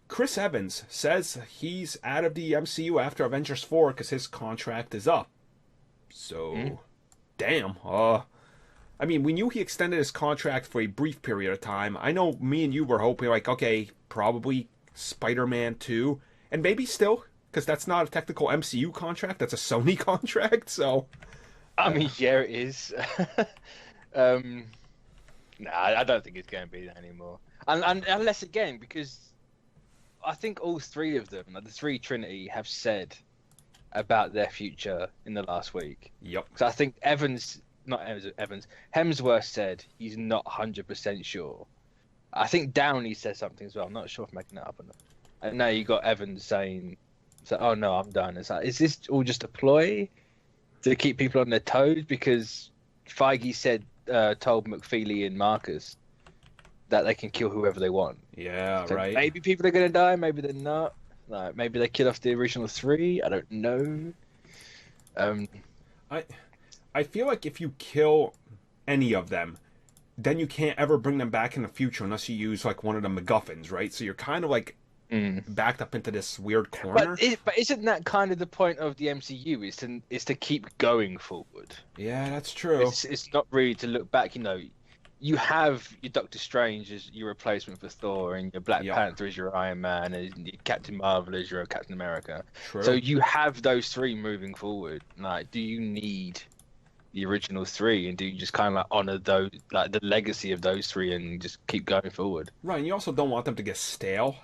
Chris Evans says he's out of the MCU after Avengers 4 because his contract is up. Hmm? So, damn. I mean, we knew he extended his contract for a brief period of time. I know me and you were hoping, like, okay, probably Spider-Man 2, and maybe still, because that's not a technical MCU contract, that's a Sony contract, so... I mean, yeah, it is. um, nah, I don't think it's going to be that anymore. And unless again, because I think all three of them, like the three Trinity, have said about their future in the last week. Yep. So I think Hemsworth said he's not 100% sure. I think Downey said something as well. I'm not sure if I'm making that up or not. And now you got Evans saying, "So, oh no, I'm done." It's like, is this all just a ploy to keep people on their toes? Because Feige said, told McFeely and Marcus that they can kill whoever they want. Yeah, So right. maybe people are going to die, maybe they're not. Like, maybe they kill off the original three. I don't know. I I feel like if you kill any of them, then you can't ever bring them back in the future unless you use like one of the MacGuffins, right? So you're kind of like mm. backed up into this weird corner. But isn't that kind of the point of the MCU? Is to keep going forward. Yeah, that's true. It's not really to look back. You know, you have your Doctor Strange as your replacement for Thor, and your Black Yep. Panther as your Iron Man, and your Captain Marvel as your Captain America. True. So you have those three moving forward. Like, do you need the original three, and do you just kind of like honor those, like the legacy of those three, and just keep going forward? Right, and you also don't want them to get stale.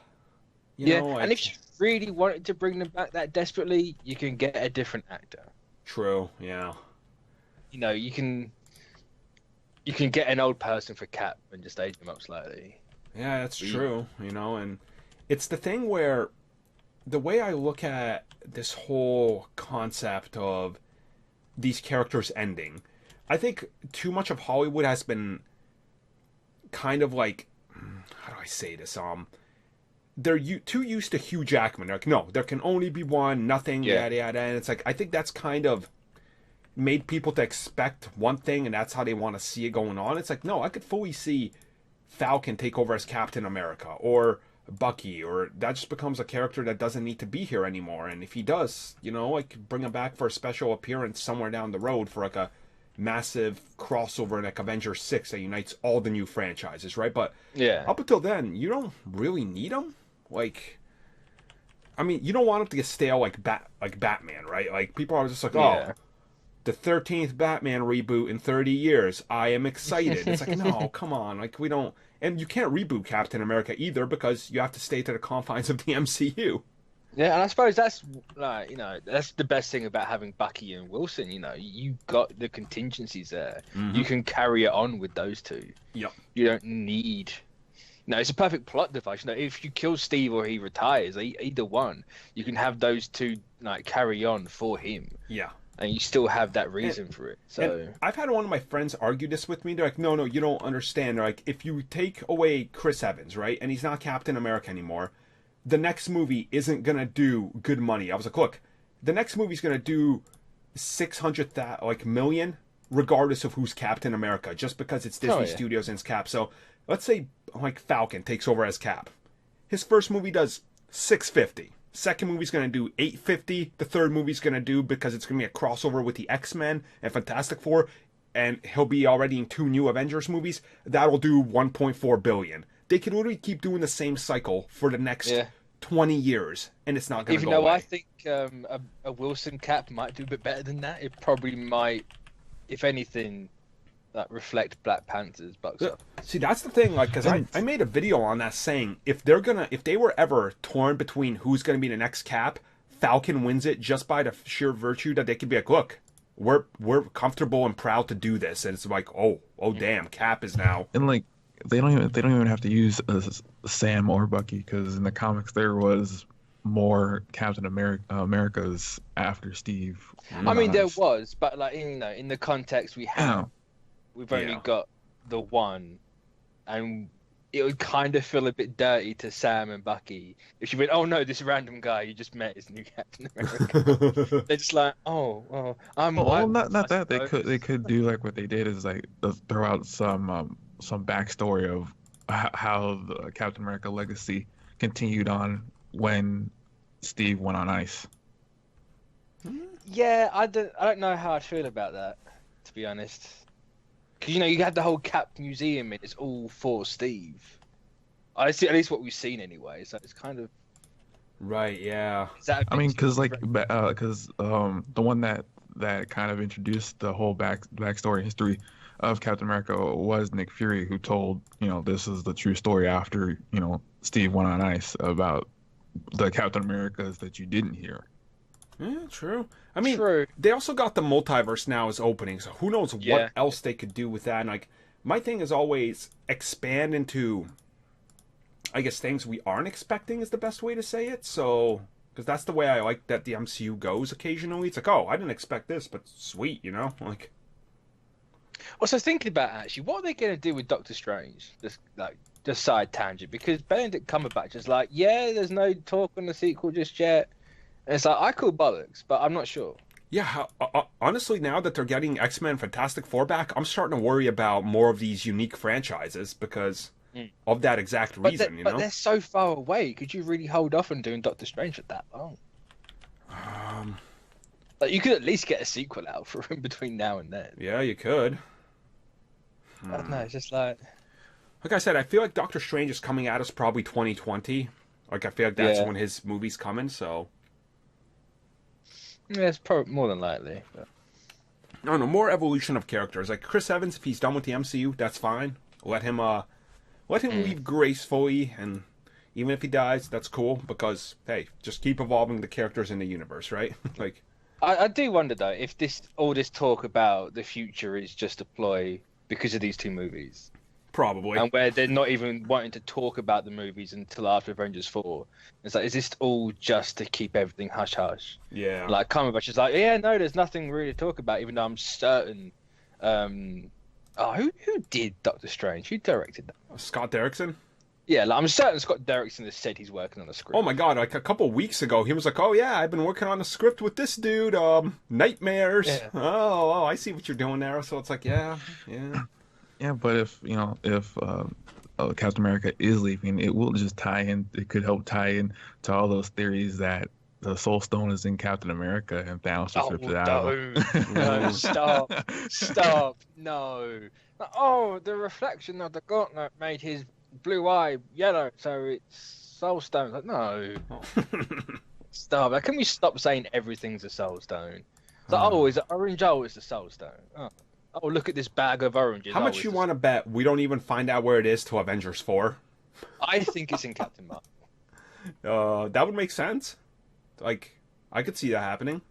Yeah, Like... and if you really wanted to bring them back that desperately, you can get a different actor. True, yeah. You know, you can get an old person for Cap and just age him up slightly. Yeah, that's true, and it's the thing where the way I look at this whole concept of these characters ending, I think too much of Hollywood has been kind of like, how do I say this? They're too used to Hugh Jackman. They're like, no, there can only be one, nothing, yada yada. And it's like, I think that's kind of made people to expect one thing, and that's how they want to see it going on. It's like, no, I could fully see Falcon take over as Captain America, or Bucky, or that just becomes a character that doesn't need to be here anymore. And if he does, I could bring him back for a special appearance somewhere down the road for like a massive crossover like Avengers 6 that unites all the new franchises, right? But yeah, up until then, you don't really need him. Like, I mean, you don't want him to get stale like Batman, right? Like, people are just like, oh, the 13th Batman reboot in 30 years. I am excited. It's like, no, come on. Like, we don't... And you can't reboot Captain America either because you have to stay to the confines of the MCU. Yeah, and I suppose that's like, that's the best thing about having Bucky and Wilson. You got the contingencies there. Mm-hmm. You can carry it on with those two. Yep. You don't need. No, it's a perfect plot device. If you kill Steve or he retires, either one, you can have those two like carry on for him. Yeah. And you still have that reason for it. So I've had one of my friends argue this with me. They're like, no, you don't understand. They're like, if you take away Chris Evans, right, and he's not Captain America anymore, the next movie isn't going to do good money. I was like, look, the next movie's going to do 600 million, regardless of who's Captain America, just because it's Disney Studios and it's Cap. So let's say like Falcon takes over as Cap. His first movie does 650. Second movie's going to do 850. The third movie's going to do, because it's going to be a crossover with the X-Men and Fantastic Four, and he'll be already in 2 new Avengers movies, that'll do 1.4 billion. They could literally keep doing the same cycle for the next 20 years, and it's not going to go away. Even though I think a Wilson Cap might do a bit better than that, it probably might, if anything, reflect Black Panther's box office. See, that's the thing, like, because I made a video on that saying if they were ever torn between who's going to be the next Cap, Falcon wins it just by the sheer virtue that they could be like, look, we're comfortable and proud to do this, and it's like, oh damn, Cap is now. And like, they don't even have to use Sam or Bucky, because in the comics there was more Captain Americas after Steve. I mean, there was, but like, in the context we have. We've only got the one, and it would kind of feel a bit dirty to Sam and Bucky if you went, "Oh no, this random guy you just met is new Captain America." They're just like, "Oh, I'm." Well, not that they could do like what they did is like throw out some backstory of how the Captain America legacy continued on when Steve went on ice. Yeah, I don't know how I'd feel about that, to be honest. Because you had the whole Cap Museum, and it's all for Steve. I see, at least what we've seen anyway. So it's kind of Right, yeah. is that. I mean, because the one that kind of introduced the whole backstory history of Captain America was Nick Fury, who told this is the true story after Steve went on ice about the Captain Americas that you didn't hear. Yeah, true. I mean, True. they also got the multiverse now as opening, so who knows Yeah. what else they could do with that. And like, my thing is always expand into, I guess, things we aren't expecting is the best way to say it. So, because that's the way I like that the MCU goes occasionally. It's like, oh, I didn't expect this, but sweet, like. Also, thinking about actually, what are they going to do with Doctor Strange? Just side tangent, because Benedict Cumberbatch is like, yeah, there's no talk on the sequel just yet. And it's like, I call bollocks, but I'm not sure. Yeah, honestly, now that they're getting X-Men Fantastic Four back, I'm starting to worry about more of these unique franchises because of that exact reason, But they're so far away. Could you really hold off on doing Doctor Strange for that long? Like, you could at least get a sequel out for him between now and then. Yeah, you could. I don't know, it's just like I said, I feel like Doctor Strange is coming at us probably 2020. Like, I feel like that's when his movie's coming, so... Yeah, it's probably more than likely. But... No, more evolution of characters. Like, Chris Evans, if he's done with the MCU, that's fine. Let him leave gracefully, and even if he dies, that's cool, because, hey, just keep evolving the characters in the universe, right? Like... I do wonder, though, if all this talk about the future is just a ploy because of these two movies. Probably. And where they're not even wanting to talk about the movies until after Avengers 4. It's like, is this all just to keep everything hush-hush? Yeah. Like, Cumberbatch is like, yeah, no, there's nothing really to talk about, even though I'm certain... who did Doctor Strange? Who directed that? Scott Derrickson? Yeah, like, I'm certain Scott Derrickson has said he's working on a script. Oh my god, like a couple weeks ago, he was like, oh yeah, I've been working on a script with this dude, Nightmares. Yeah. Oh, I see what you're doing there. So it's like, yeah. Yeah, but if Captain America is leaving, it will just tie in. It could help tie in to all those theories that the Soul Stone is in Captain America and Thanos just ripped it out. No, stop, no. Oh, the reflection of the gauntlet made his blue eye yellow, so it's Soul Stone. Like, no. Stop. Like, can we stop saying everything's a Soul Stone? It's like, oh, is it orange? Oh, it's the Soul Stone. Oh, look at this bag of oranges. How much you want to bet we don't even find out where it is till Avengers 4? I think it's in Captain Marvel. That would make sense. Like, I could see that happening.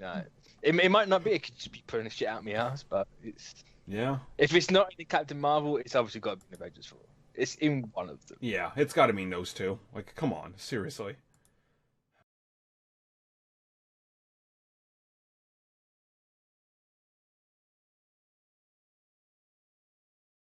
No, it might not be. It could just be putting shit out my ass, but it's... Yeah. If it's not in Captain Marvel, it's obviously got to be in Avengers 4. It's in one of them. Yeah, it's got to mean those two. Like, come on, seriously.